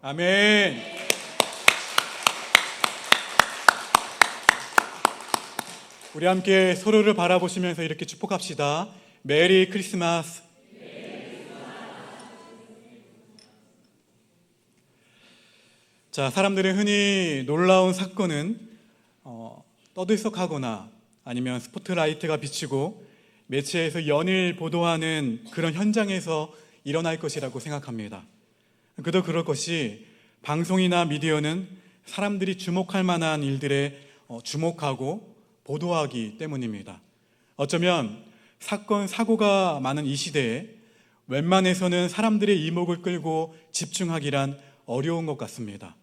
아멘. 우리 함께 서로를 바라보시면서 이렇게 축복합시다. 메리 크리스마스. 자, 사람들은 흔히 놀라운 사건은 떠들썩하거나 아니면 스포트라이트가 비치고 매체에서 연일 보도하는 그런 현장에서 일어날 것이라고 생각합니다. 그도 그럴 것이 방송이나 미디어는 사람들이 주목할 만한 일들에 주목하고 보도하기 때문입니다. 어쩌면 사건, 사고가 많은 이 시대에 웬만해서는 사람들의 이목을 끌고 집중하기란 어려운 것 같습니다.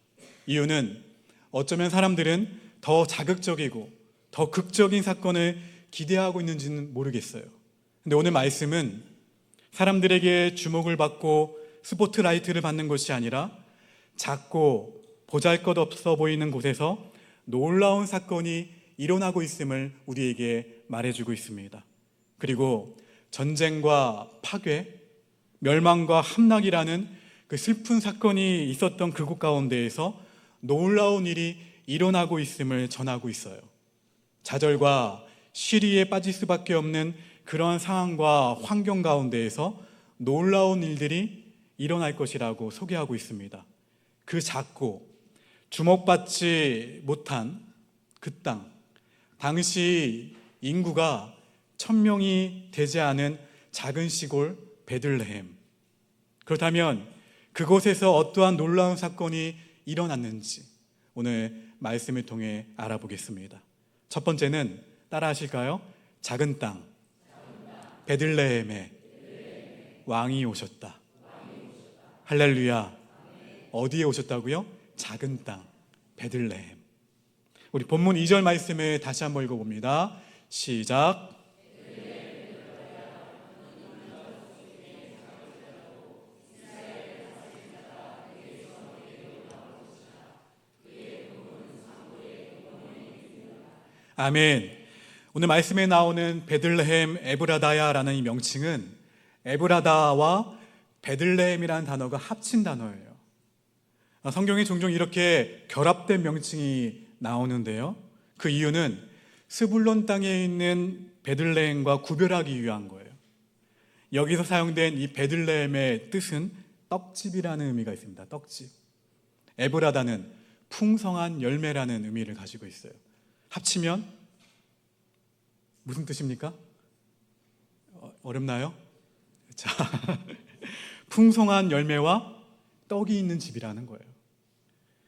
이유는 어쩌면 사람들은 더 자극적이고 더 극적인 사건을 기대하고 있는지는 모르겠어요. 근데 오늘 말씀은 사람들에게 주목을 받고 스포트라이트를 받는 것이 아니라 작고 보잘것없어 보이는 곳에서 놀라운 사건이 일어나고 있음을 우리에게 말해주고 있습니다. 그리고 전쟁과 파괴, 멸망과 함락이라는 그 슬픈 사건이 있었던 그곳 가운데에서 놀라운 일이 일어나고 있음을 전하고 있어요. 좌절과 시리에 빠질 수밖에 없는 그러한 상황과 환경 가운데에서 놀라운 일들이 일어날 것이라고 소개하고 있습니다. 그 작고 주목받지 못한 그 땅, 당시 인구가 1000명이 되지 않은 작은 시골 베들레헴. 그렇다면 그곳에서 어떠한 놀라운 사건이 일어났는지 오늘 말씀을 통해 알아보겠습니다. 첫 번째는 따라 하실까요? 작은 땅, 베들레헴에 왕이 오셨다. 할렐루야. 어디에 오셨다고요? 작은 땅, 베들레헴. 우리 본문 2절 말씀을 다시 한번 읽어봅니다. 시작. 아멘. 오늘 말씀에 나오는 베들레헴 에브라다야라는 이 명칭은 에브라다와 베들레헴이라는 단어가 합친 단어예요. 성경에 종종 이렇게 결합된 명칭이 나오는데요. 그 이유는 스불론 땅에 있는 베들레헴과 구별하기 위한 거예요. 여기서 사용된 이 베들레헴의 뜻은 떡집이라는 의미가 있습니다. 떡집. 에브라다는 풍성한 열매라는 의미를 가지고 있어요. 합치면 무슨 뜻입니까? 어렵나요? 자, 풍성한 열매와 떡이 있는 집이라는 거예요.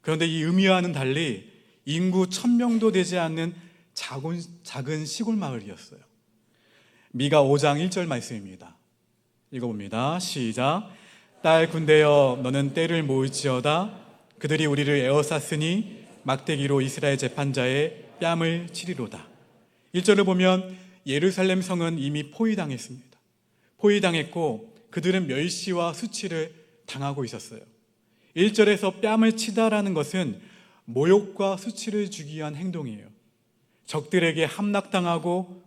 그런데 이 의미와는 달리 인구 1000명도 되지 않는 작은 시골 마을이었어요. 미가 5장 1절 말씀입니다. 읽어봅니다. 시작. 딸 군대여 너는 때를 모을지어다. 그들이 우리를 에워쌌으니 막대기로 이스라엘 재판자의 뺨을 치리로다. 1절을 보면 예루살렘 성은 이미 포위당했습니다. 포위당했고 그들은 멸시와 수치를 당하고 있었어요. 1절에서 뺨을 치다라는 것은 모욕과 수치를 주기 위한 행동이에요. 적들에게 함락당하고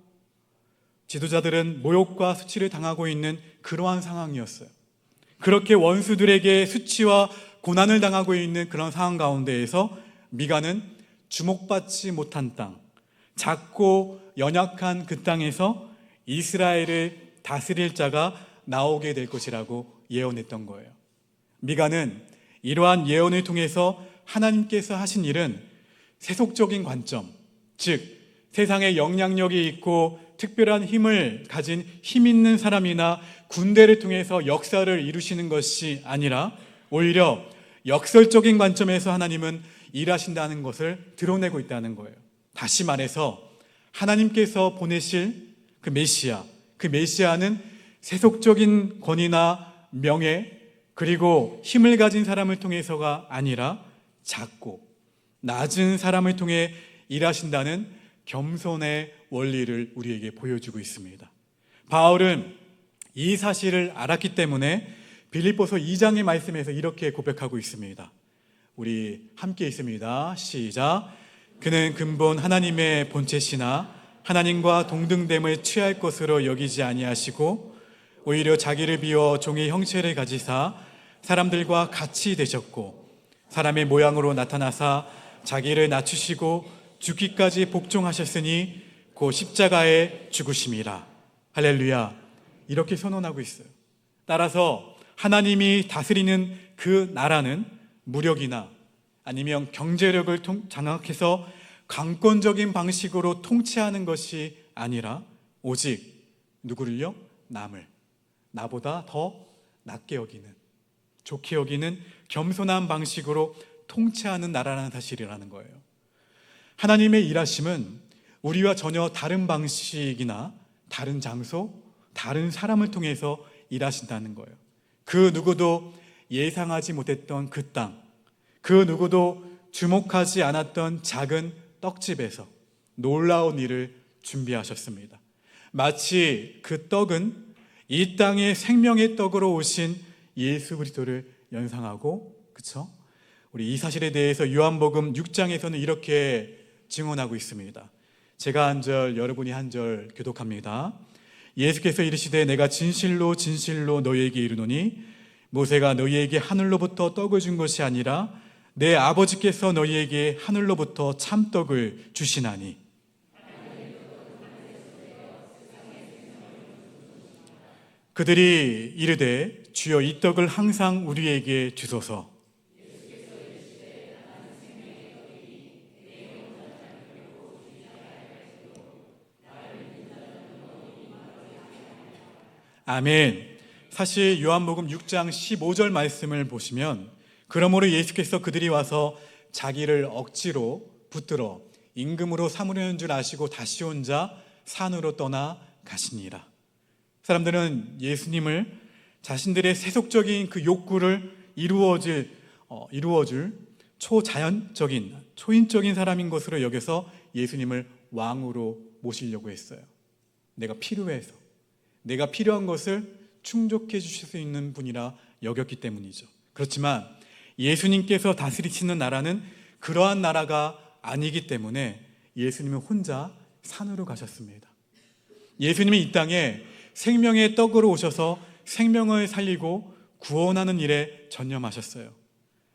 지도자들은 모욕과 수치를 당하고 있는 그러한 상황이었어요. 그렇게 원수들에게 수치와 고난을 당하고 있는 그런 상황 가운데에서 미가는 주목받지 못한 땅, 작고 연약한 그 땅에서 이스라엘을 다스릴 자가 나오게 될 것이라고 예언했던 거예요. 미가는 이러한 예언을 통해서 하나님께서 하신 일은 세속적인 관점, 즉 세상에 영향력이 있고 특별한 힘을 가진 힘 있는 사람이나 군대를 통해서 역사를 이루시는 것이 아니라 오히려 역설적인 관점에서 하나님은 일하신다는 것을 드러내고 있다는 거예요. 다시 말해서 하나님께서 보내실 그 메시아, 그 메시아는 세속적인 권위나 명예 그리고 힘을 가진 사람을 통해서가 아니라 작고 낮은 사람을 통해 일하신다는 겸손의 원리를 우리에게 보여주고 있습니다. 바울은 이 사실을 알았기 때문에 빌립보서 2장의 말씀에서 이렇게 고백하고 있습니다. 우리 함께 있습니다. 시작. 그는 근본 하나님의 본체시나 하나님과 동등됨을 취할 것으로 여기지 아니하시고 오히려 자기를 비워 종의 형체를 가지사 사람들과 같이 되셨고 사람의 모양으로 나타나사 자기를 낮추시고 죽기까지 복종하셨으니 곧 십자가에 죽으심이라. 할렐루야. 이렇게 선언하고 있어요. 따라서 하나님이 다스리는 그 나라는 무력이나 아니면 경제력을 장악해서 강권적인 방식으로 통치하는 것이 아니라 오직 누구를요? 남을 나보다 더 낮게 여기는, 좋게 여기는 겸손한 방식으로 통치하는 나라라는 사실이라는 거예요. 하나님의 일하심은 우리와 전혀 다른 방식이나 다른 장소, 다른 사람을 통해서 일하신다는 거예요. 그 누구도 예상하지 못했던 그 땅, 그 누구도 주목하지 않았던 작은 떡집에서 놀라운 일을 준비하셨습니다. 마치 그 떡은 이 땅의 생명의 떡으로 오신 예수 그리스도를 연상하고, 그렇죠? 우리 이 사실에 대해서 요한복음 6장에서는 이렇게 증언하고 있습니다. 제가 한 절, 여러분이 한 절 교독합니다. 예수께서 이르시되 내가 진실로 진실로 너희에게 이르노니 모세가 너희에게 하늘로부터 떡을 준 것이 아니라 내 아버지께서 너희에게 하늘로부터 참떡을 주시나니. 그들이 이르되 주여 이 떡을 항상 우리에게 주소서. 아멘. 사실 요한복음 6장 15절 말씀을 보시면 그러므로 예수께서 그들이 와서 자기를 억지로 붙들어 임금으로 삼으려는 줄 아시고 다시 혼자 산으로 떠나 가시니라. 사람들은 예수님을 자신들의 세속적인 그 욕구를 이루어줄 초자연적인, 초인적인 사람인 것으로 여겨서 예수님을 왕으로 모시려고 했어요. 내가 필요해서, 내가 필요한 것을 충족해 주실 수 있는 분이라 여겼기 때문이죠. 그렇지만 예수님께서 다스리시는 나라는 그러한 나라가 아니기 때문에 예수님은 혼자 산으로 가셨습니다. 예수님이 이 땅에 생명의 떡으로 오셔서 생명을 살리고 구원하는 일에 전념하셨어요.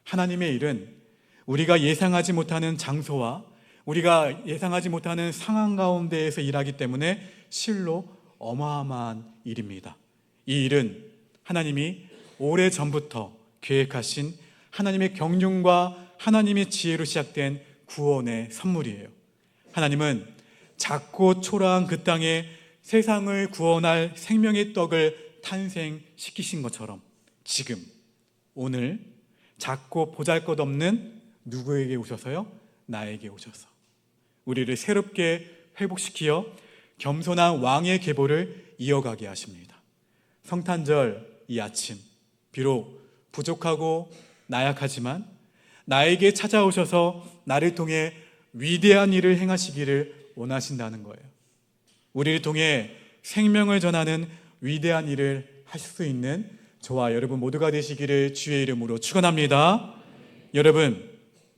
하나님의 일은 우리가 예상하지 못하는 장소와 우리가 예상하지 못하는 상황 가운데에서 일하기 때문에 실로 어마어마한 일입니다. 이 일은 하나님이 오래전부터 계획하신 하나님의 경륜과 하나님의 지혜로 시작된 구원의 선물이에요. 하나님은 작고 초라한 그 땅에 세상을 구원할 생명의 떡을 탄생시키신 것처럼 지금 오늘 작고 보잘것없는 누구에게 오셔서요? 나에게 오셔서 우리를 새롭게 회복시키어 겸손한 왕의 계보를 이어가게 하십니다. 성탄절 이 아침 비록 부족하고 나약하지만 나에게 찾아오셔서 나를 통해 위대한 일을 행하시기를 원하신다는 거예요. 우리를 통해 생명을 전하는 위대한 일을 하실 수 있는 저와 여러분 모두가 되시기를 주의 이름으로 축원합니다. 여러분,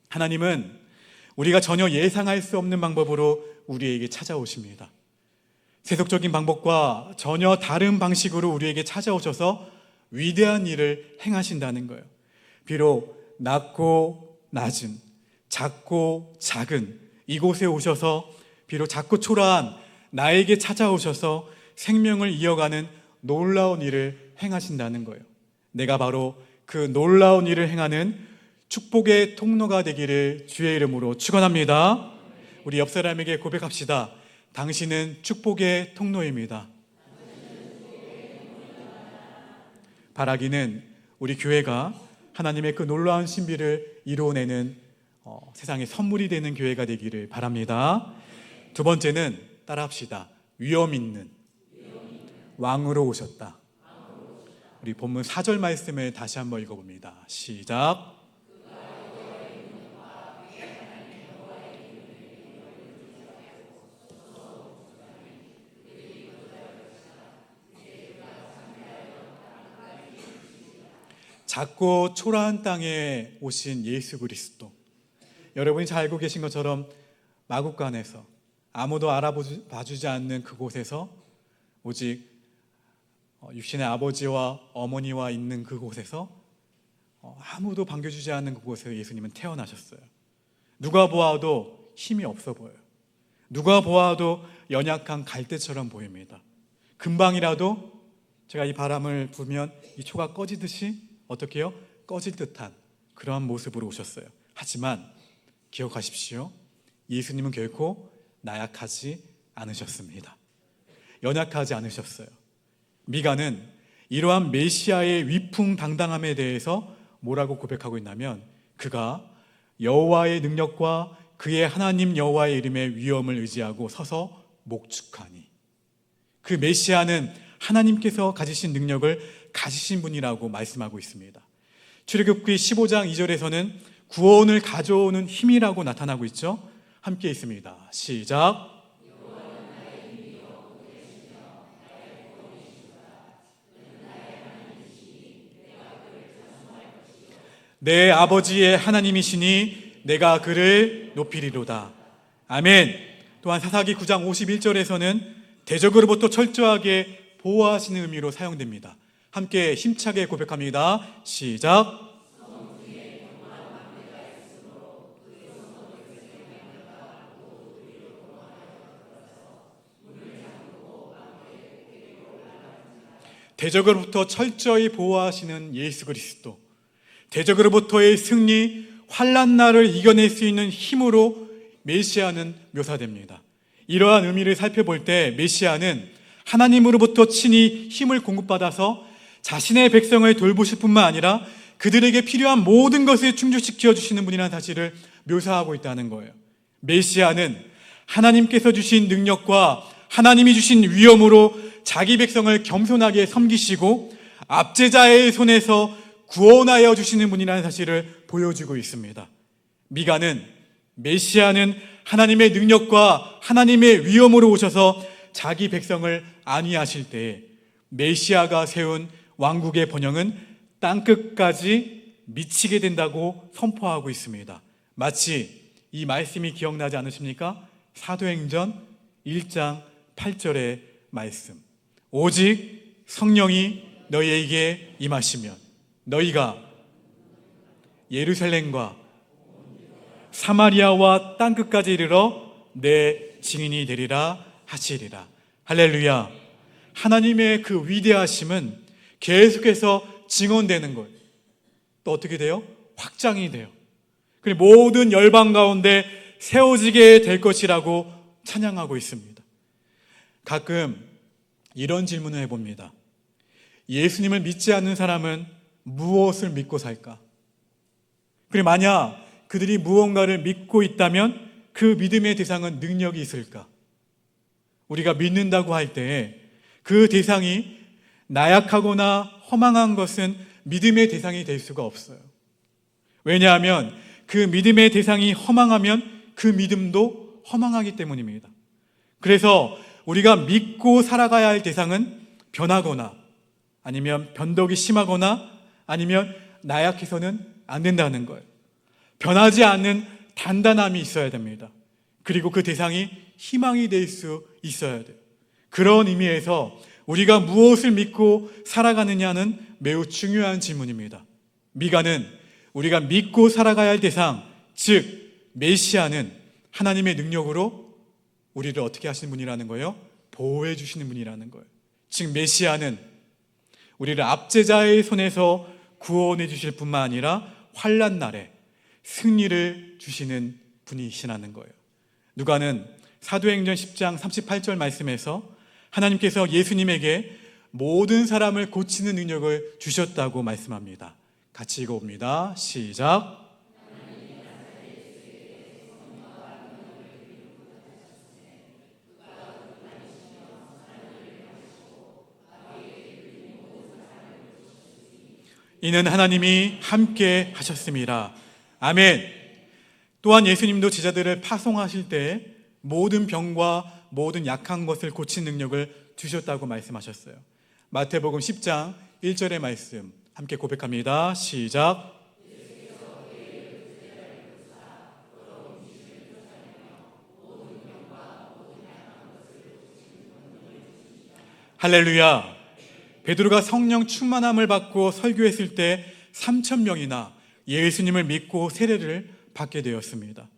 하나님은 우리가 전혀 예상할 수 없는 방법으로 우리에게 찾아오십니다. 세속적인 방법과 전혀 다른 방식으로 우리에게 찾아오셔서 위대한 일을 행하신다는 거예요. 비록 낮고 낮은, 작고 작은 이곳에 오셔서 비록 작고 초라한 나에게 찾아오셔서 생명을 이어가는 놀라운 일을 행하신다는 거예요. 내가 바로 그 놀라운 일을 행하는 축복의 통로가 되기를 주의 이름으로 축원합니다. 우리 옆 사람에게 고백합시다. 당신은 축복의 통로입니다. 바라기는 우리 교회가 하나님의 그 놀라운 신비를 이루어내는 세상의 선물이 되는 교회가 되기를 바랍니다. 두 번째는 따라합시다. 위엄 있는 왕으로 오셨다. 우리 본문 4절 말씀을 다시 한번 읽어봅니다. 시작. 작고 초라한 땅에 오신 예수 그리스도, 여러분이 잘 알고 계신 것처럼 마국간에서 아무도 알아봐주지 않는 그곳에서 오직 육신의 아버지와 어머니와 있는 그곳에서 아무도 반겨주지 않는 그곳에서 예수님은 태어나셨어요. 누가 보아도 힘이 없어 보여요. 누가 보아도 연약한 갈대처럼 보입니다. 금방이라도 제가 이 바람을 불면 이 초가 꺼지듯이 어떻게 해요? 꺼질 듯한 그런 모습으로 오셨어요. 하지만 기억하십시오. 예수님은 결코 나약하지 않으셨습니다. 연약하지 않으셨어요. 미가는 이러한 메시아의 위풍당당함에 대해서 뭐라고 고백하고 있냐면, 그가 여호와의 능력과 그의 하나님 여호와의 이름의 위엄을 의지하고 서서 목축하니, 그 메시아는 하나님께서 가지신 능력을 가지신 분이라고 말씀하고 있습니다. 출애굽기 15장 2절에서는 구원을 가져오는 힘이라고 나타나고 있죠. 함께 있습니다. 시작. 내 아버지의 하나님이시니 내가 그를 높이리로다. 아멘. 또한 사사기 9장 51절에서는 대적으로부터 철저하게 보호하시는 의미로 사용됩니다. 함께 힘차게 고백합니다. 시작. 대적으로부터 철저히 보호하시는 예수 그리스도, 대적으로부터의 승리, 환난날을 이겨낼 수 있는 힘으로 메시아는 묘사됩니다. 이러한 의미를 살펴볼 때 메시아는 하나님으로부터 친히 힘을 공급받아서 자신의 백성을 돌보실 뿐만 아니라 그들에게 필요한 모든 것을 충족시켜 주시는 분이라는 사실을 묘사하고 있다는 거예요. 메시아는 하나님께서 주신 능력과 하나님이 주신 위엄으로 자기 백성을 겸손하게 섬기시고 압제자의 손에서 구원하여 주시는 분이라는 사실을 보여주고 있습니다. 미가는 메시아는 하나님의 능력과 하나님의 위엄으로 오셔서 자기 백성을 안위하실 때에 메시아가 세운 왕국의 번영은 땅끝까지 미치게 된다고 선포하고 있습니다. 마치 이 말씀이 기억나지 않으십니까? 사도행전 1장 8절의 말씀. 오직 성령이 너희에게 임하시면 너희가 예루살렘과 사마리아와 땅끝까지 이르러 내 증인이 되리라 하시리라. 할렐루야. 하나님의 그 위대하심은 계속해서 증언되는 거예요. 또 어떻게 돼요? 확장이 돼요. 그리고 모든 열방 가운데 세워지게 될 것이라고 찬양하고 있습니다. 가끔 이런 질문을 해봅니다. 예수님을 믿지 않는 사람은 무엇을 믿고 살까? 그리고 만약 그들이 무언가를 믿고 있다면 그 믿음의 대상은 능력이 있을까? 우리가 믿는다고 할 때 그 대상이 나약하거나 허망한 것은 믿음의 대상이 될 수가 없어요. 왜냐하면 그 믿음의 대상이 허망하면 그 믿음도 허망하기 때문입니다. 그래서 우리가 믿고 살아가야 할 대상은 변하거나 아니면 변덕이 심하거나 아니면 나약해서는 안 된다는 거예요. 변하지 않는 단단함이 있어야 됩니다. 그리고 그 대상이 희망이 될 수 있어야 돼요. 그런 의미에서 우리가 무엇을 믿고 살아가느냐는 매우 중요한 질문입니다. 미가는 우리가 믿고 살아가야 할 대상, 즉 메시아는 하나님의 능력으로 우리를 어떻게 하시는 분이라는 거예요? 보호해 주시는 분이라는 거예요. 즉 메시아는 우리를 압제자의 손에서 구원해 주실 뿐만 아니라 환난 날에 승리를 주시는 분이시라는 거예요. 누가는 사도행전 10장 38절 말씀에서 하나님께서 예수님에게 모든 사람을 고치는 능력을 주셨다고 말씀합니다. 같이 읽어봅니다. 시작. 이는 하나님이 함께 하셨습니다. 아멘. 또한 예수님도 제자들을 파송하실 때 모든 병과 모든 약한 것을 고치는 능력을 주셨다고 말씀하셨어요. 마태복음 10장 1절의 말씀 함께 고백합니다. 시작. 할렐루야. 베드로가 성령 충만함을 받고 설교했을 때 3,000명이나 예수님을 믿고 세례를 받게 되었습니다.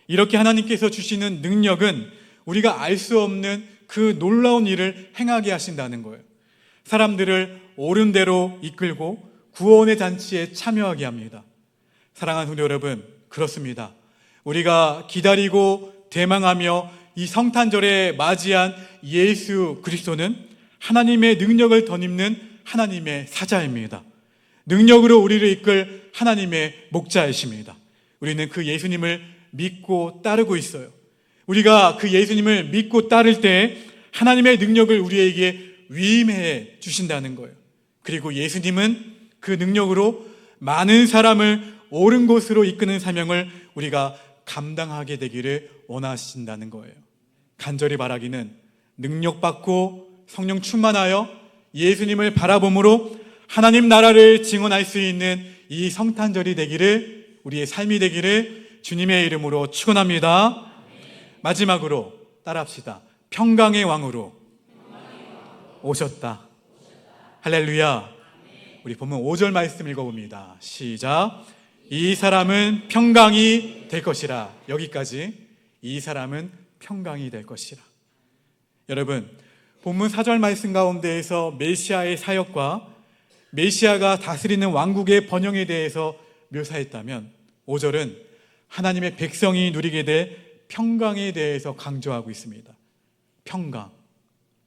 이렇게 하나님께서 주시는 능력은 우리가 알 수 없는 그 놀라운 일을 행하게 하신다는 거예요. 사람들을 옳은 대로 이끌고 구원의 잔치에 참여하게 합니다. 사랑하는 성도 여러분, 그렇습니다. 우리가 기다리고 대망하며 이 성탄절에 맞이한 예수 그리스도는 하나님의 능력을 덧입는 하나님의 사자입니다. 능력으로 우리를 이끌 하나님의 목자이십니다. 우리는 그 예수님을 믿고 따르고 있어요. 우리가 그 예수님을 믿고 따를 때 하나님의 능력을 우리에게 위임해 주신다는 거예요. 그리고 예수님은 그 능력으로 많은 사람을 옳은 곳으로 이끄는 사명을 우리가 감당하게 되기를 원하신다는 거예요. 간절히 바라기는 능력받고 성령 충만하여 예수님을 바라봄으로 하나님 나라를 증언할 수 있는 이 성탄절이 되기를, 우리의 삶이 되기를 주님의 이름으로 축원합니다. 마지막으로 따라합시다. 평강의 왕으로 오셨다. 할렐루야. 우리 본문 5절 말씀 읽어봅니다. 시작. 이 사람은 평강이 될 것이라. 여기까지. 이 사람은 평강이 될 것이라. 여러분, 본문 4절 말씀 가운데에서 메시아의 사역과 메시아가 다스리는 왕국의 번영에 대해서 묘사했다면 5절은 하나님의 백성이 누리게 될 평강에 대해서 강조하고 있습니다. 평강.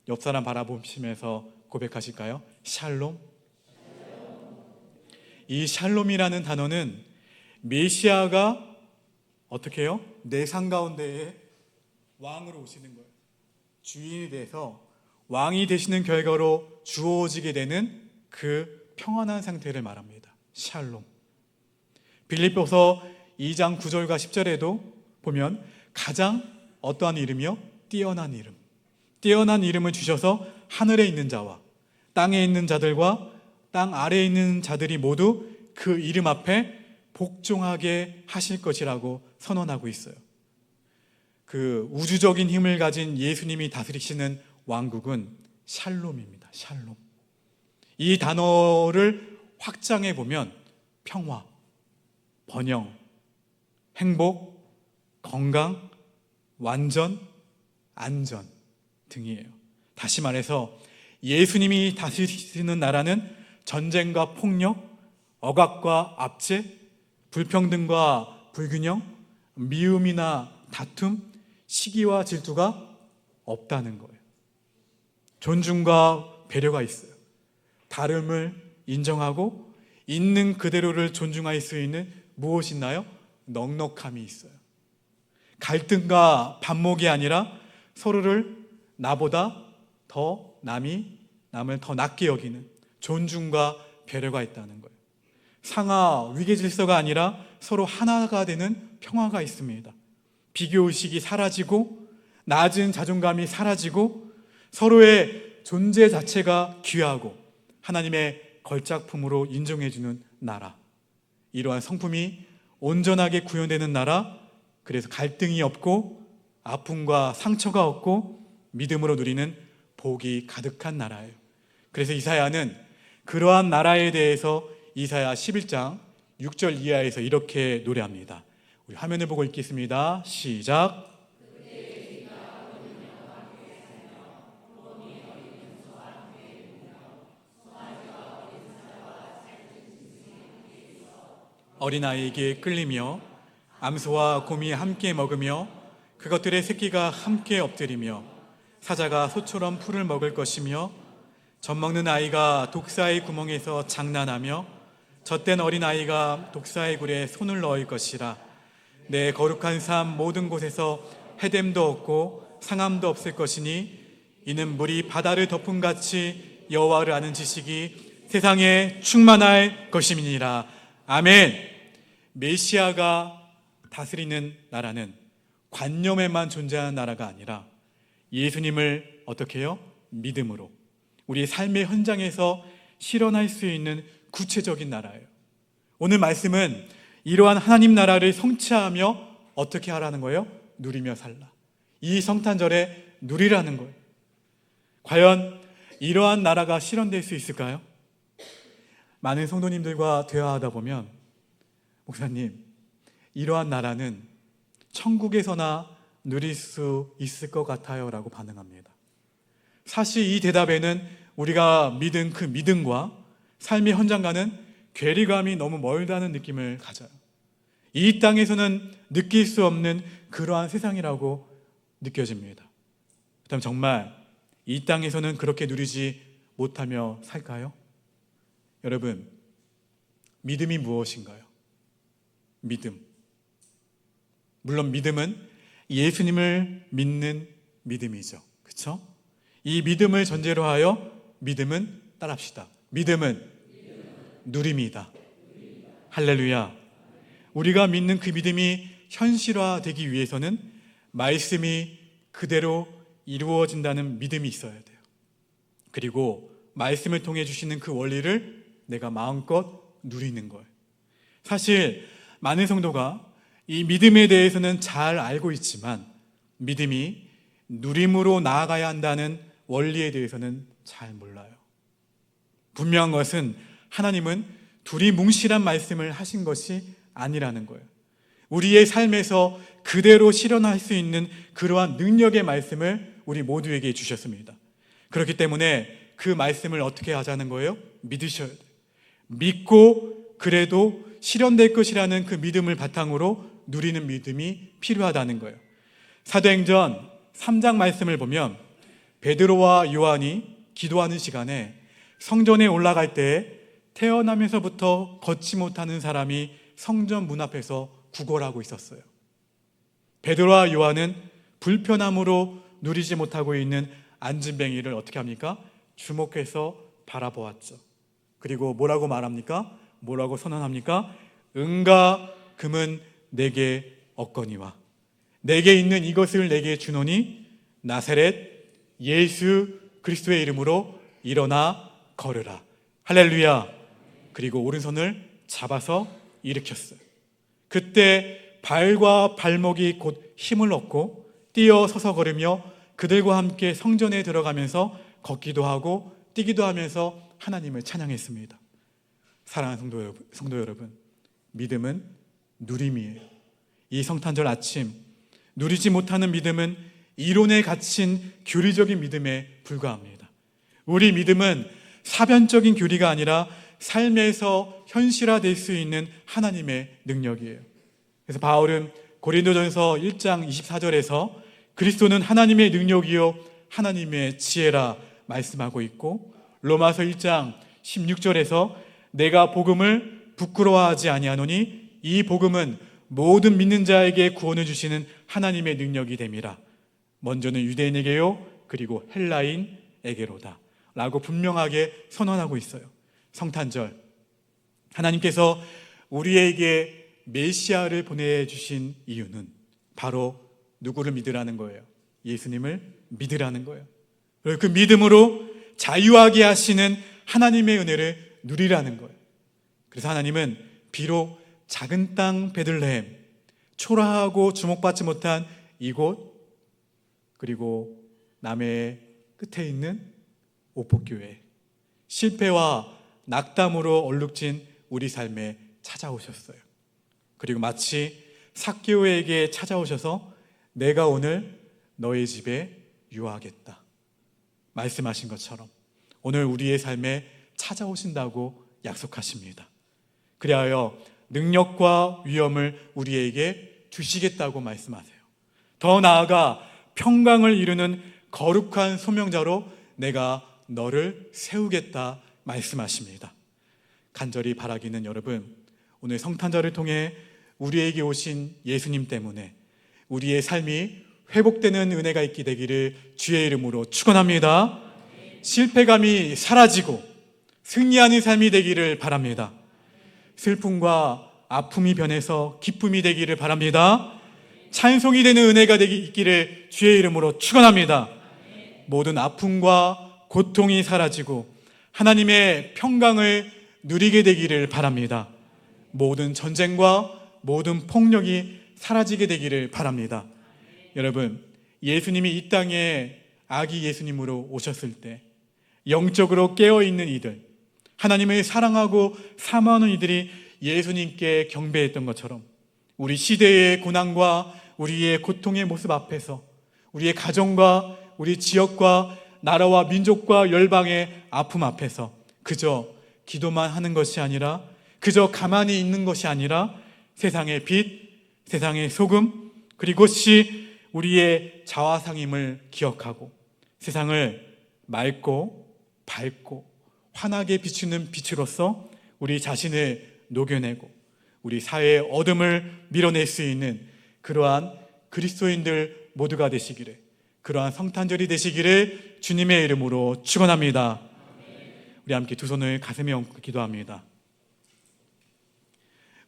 옆 사람 바라보시면서 고백하실까요? 샬롬. 이 샬롬이라는 단어는 메시아가 어떻게 해요? 내 삶 가운데에 왕으로 오시는 거예요. 주인이 돼서 왕이 되시는 결과로 주어지게 되는 그 평안한 상태를 말합니다. 샬롬. 빌립보서 2장 9절과 10절에도 보면 가장 어떠한 이름이요? 뛰어난 이름. 뛰어난 이름을 주셔서 하늘에 있는 자와 땅에 있는 자들과 땅 아래에 있는 자들이 모두 그 이름 앞에 복종하게 하실 것이라고 선언하고 있어요. 그 우주적인 힘을 가진 예수님이 다스리시는 왕국은 샬롬입니다. 샬롬. 이 단어를 확장해 보면 평화, 번영, 행복, 건강, 완전, 안전 등이에요. 다시 말해서 예수님이 다스리시는 나라는 전쟁과 폭력, 억압과 압제, 불평등과 불균형, 미움이나 다툼, 시기와 질투가 없다는 거예요. 존중과 배려가 있어요. 다름을 인정하고 있는 그대로를 존중할 수 있는 무엇이 있나요? 넉넉함이 있어요. 갈등과 반목이 아니라 서로를 나보다 더 남을 더 낮게 여기는 존중과 배려가 있다는 거예요. 상하 위계 질서가 아니라 서로 하나가 되는 평화가 있습니다. 비교의식이 사라지고 낮은 자존감이 사라지고 서로의 존재 자체가 귀하고 하나님의 걸작품으로 인정해주는 나라. 이러한 성품이 온전하게 구현되는 나라. 그래서 갈등이 없고 아픔과 상처가 없고 믿음으로 누리는 복이 가득한 나라예요. 그래서 이사야는 그러한 나라에 대해서 이사야 11장 6절 이하에서 이렇게 노래합니다. 우리 화면을 보고 읽겠습니다. 시작. 어린아이에게 끌리며 암소와 곰이 함께 먹으며 그것들의 새끼가 함께 엎드리며 사자가 소처럼 풀을 먹을 것이며 젖먹는 아이가 독사의 구멍에서 장난하며 젖된 어린아이가 독사의 굴에 손을 넣을 것이라. 내 거룩한 삶 모든 곳에서 해됨도 없고 상함도 없을 것이니 이는 물이 바다를 덮음같이 여호와를 아는 지식이 세상에 충만할 것임이니라. 아멘. 메시아가 다스리는 나라는 관념에만 존재하는 나라가 아니라 예수님을 어떻게 해요? 믿음으로 우리의 삶의 현장에서 실현할 수 있는 구체적인 나라예요. 오늘 말씀은 이러한 하나님 나라를 성취하며 어떻게 하라는 거예요? 누리며 살라. 이 성탄절에 누리라는 거예요. 과연 이러한 나라가 실현될 수 있을까요? 많은 성도님들과 대화하다 보면 목사님, 이러한 나라는 천국에서나 누릴 수 있을 것 같아요 라고 반응합니다. 사실 이 대답에는 우리가 믿은 그 믿음과 삶의 현장과는 괴리감이 너무 멀다는 느낌을 가져요. 이 땅에서는 느낄 수 없는 그러한 세상이라고 느껴집니다. 그렇다면 정말 이 땅에서는 그렇게 누리지 못하며 살까요? 여러분, 믿음이 무엇인가요? 믿음. 물론 믿음은 예수님을 믿는 믿음이죠. 그렇죠? 이 믿음을 전제로 하여 믿음은 따라합시다. 믿음은 누림이다. 할렐루야. 우리가 믿는 그 믿음이 현실화되기 위해서는 말씀이 그대로 이루어진다는 믿음이 있어야 돼요. 그리고 말씀을 통해 주시는 그 원리를 내가 마음껏 누리는 거예요. 사실 많은 성도가 이 믿음에 대해서는 잘 알고 있지만 믿음이 누림으로 나아가야 한다는 원리에 대해서는 잘 몰라요. 분명한 것은 하나님은 두리뭉실한 말씀을 하신 것이 아니라는 거예요. 우리의 삶에서 그대로 실현할 수 있는 그러한 능력의 말씀을 우리 모두에게 주셨습니다. 그렇기 때문에 그 말씀을 어떻게 하자는 거예요? 믿으셔야 돼요. 믿고 그래도 실현될 것이라는 그 믿음을 바탕으로 누리는 믿음이 필요하다는 거예요. 사도행전 3장 말씀을 보면 베드로와 요한이 기도하는 시간에 성전에 올라갈 때 태어나면서부터 걷지 못하는 사람이 성전 문 앞에서 구걸하고 있었어요. 베드로와 요한은 불편함으로 누리지 못하고 있는 안진뱅이를 어떻게 합니까? 주목해서 바라보았죠. 그리고 뭐라고 말합니까? 뭐라고 선언합니까? 은과 금은 내게 없거니와 내게 있는 이것을 내게 주노니 나사렛 예수 그리스도의 이름으로 일어나 걸으라. 할렐루야. 그리고 오른손을 잡아서 일으켰어요. 그때 발과 발목이 곧 힘을 얻고 뛰어 서서 걸으며 그들과 함께 성전에 들어가면서 걷기도 하고 뛰기도 하면서 하나님을 찬양했습니다. 사랑하는 성도 여러분, 믿음은 누림이에요. 이 성탄절 아침 누리지 못하는 믿음은 이론에 갇힌 교리적인 믿음에 불과합니다. 우리 믿음은 사변적인 교리가 아니라 삶에서 현실화될 수 있는 하나님의 능력이에요. 그래서 바울은 고린도전서 1장 24절에서 그리스도는 하나님의 능력이요 하나님의 지혜라 말씀하고 있고, 로마서 1장 16절에서 내가 복음을 부끄러워하지 아니하노니 이 복음은 모든 믿는 자에게 구원을 주시는 하나님의 능력이 됨이라. 먼저는 유대인에게요 그리고 헬라인에게로다 라고 분명하게 선언하고 있어요. 성탄절, 하나님께서 우리에게 메시아를 보내주신 이유는 바로 누구를 믿으라는 거예요? 예수님을 믿으라는 거예요. 그리고 그 믿음으로 자유하게 하시는 하나님의 은혜를 누리라는 거예요. 그래서 하나님은 비록 작은 땅 베들레헴, 초라하고 주목받지 못한 이곳, 그리고 남해 끝에 있는 오폭교회, 실패와 낙담으로 얼룩진 우리 삶에 찾아오셨어요. 그리고 마치 삭개오에게 찾아오셔서 내가 오늘 너의 집에 유하겠다 말씀하신 것처럼 오늘 우리의 삶에 찾아오신다고 약속하십니다. 그리하여 능력과 위엄을 우리에게 주시겠다고 말씀하세요. 더 나아가 평강을 이루는 거룩한 소명자로 내가 너를 세우겠다 말씀하십니다. 간절히 바라기는 여러분, 오늘 성탄절을 통해 우리에게 오신 예수님 때문에 우리의 삶이 회복되는 은혜가 있게 되기를 주의 이름으로 축원합니다. 실패감이 사라지고 승리하는 삶이 되기를 바랍니다. 슬픔과 아픔이 변해서 기쁨이 되기를 바랍니다. 찬송이 되는 은혜가 있기를 주의 이름으로 축원합니다. 모든 아픔과 고통이 사라지고 하나님의 평강을 누리게 되기를 바랍니다. 모든 전쟁과 모든 폭력이 사라지게 되기를 바랍니다. 여러분, 예수님이 이 땅에 아기 예수님으로 오셨을 때 영적으로 깨어있는 이들, 하나님을 사랑하고 사모하는 이들이 예수님께 경배했던 것처럼 우리 시대의 고난과 우리의 고통의 모습 앞에서 우리의 가정과 우리 지역과 나라와 민족과 열방의 아픔 앞에서 그저 기도만 하는 것이 아니라, 그저 가만히 있는 것이 아니라 세상의 빛, 세상의 소금, 그리고시 우리의 자화상임을 기억하고 세상을 맑고 밝고 환하게 비추는 빛으로서 우리 자신을 녹여내고 우리 사회의 어둠을 밀어낼 수 있는 그러한 그리스도인들 모두가 되시기를, 그러한 성탄절이 되시기를 주님의 이름으로 축원합니다. 우리 함께 두 손을 가슴에 얹고 기도합니다.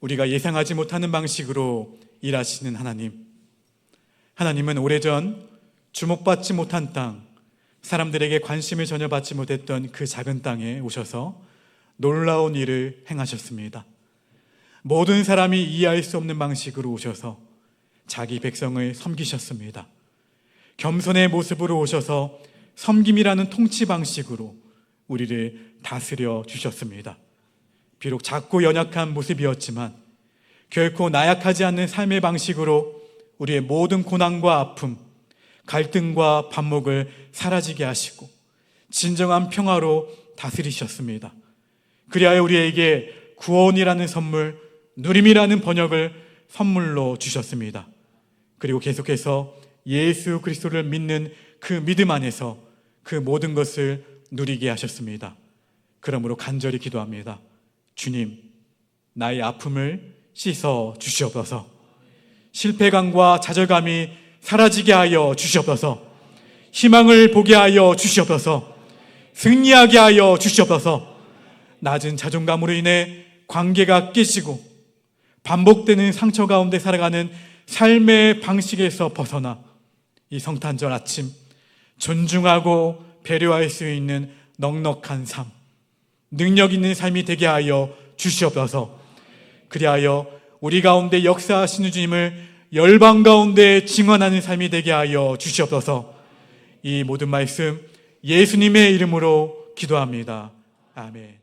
우리가 예상하지 못하는 방식으로 일하시는 하나님, 하나님은 오래전 주목받지 못한 땅, 사람들에게 관심을 전혀 받지 못했던 그 작은 땅에 오셔서 놀라운 일을 행하셨습니다. 모든 사람이 이해할 수 없는 방식으로 오셔서 자기 백성을 섬기셨습니다. 겸손의 모습으로 오셔서 섬김이라는 통치 방식으로 우리를 다스려 주셨습니다. 비록 작고 연약한 모습이었지만 결코 나약하지 않는 삶의 방식으로 우리의 모든 고난과 아픔, 갈등과 반목을 사라지게 하시고 진정한 평화로 다스리셨습니다. 그리하여 우리에게 구원이라는 선물, 누림이라는 번역을 선물로 주셨습니다. 그리고 계속해서 예수 그리스도를 믿는 그 믿음 안에서 그 모든 것을 누리게 하셨습니다. 그러므로 간절히 기도합니다. 주님, 나의 아픔을 씻어 주시옵소서. 실패감과 좌절감이 사라지게 하여 주시옵소서. 희망을 보게 하여 주시옵소서. 승리하게 하여 주시옵소서. 낮은 자존감으로 인해 관계가 깨지고 반복되는 상처 가운데 살아가는 삶의 방식에서 벗어나 이 성탄절 아침 존중하고 배려할 수 있는 넉넉한 삶, 능력 있는 삶이 되게 하여 주시옵소서. 그리하여 우리 가운데 역사하시는 주님을 열방 가운데 증언하는 삶이 되게 하여 주시옵소서. 이 모든 말씀 예수님의 이름으로 기도합니다. 아멘.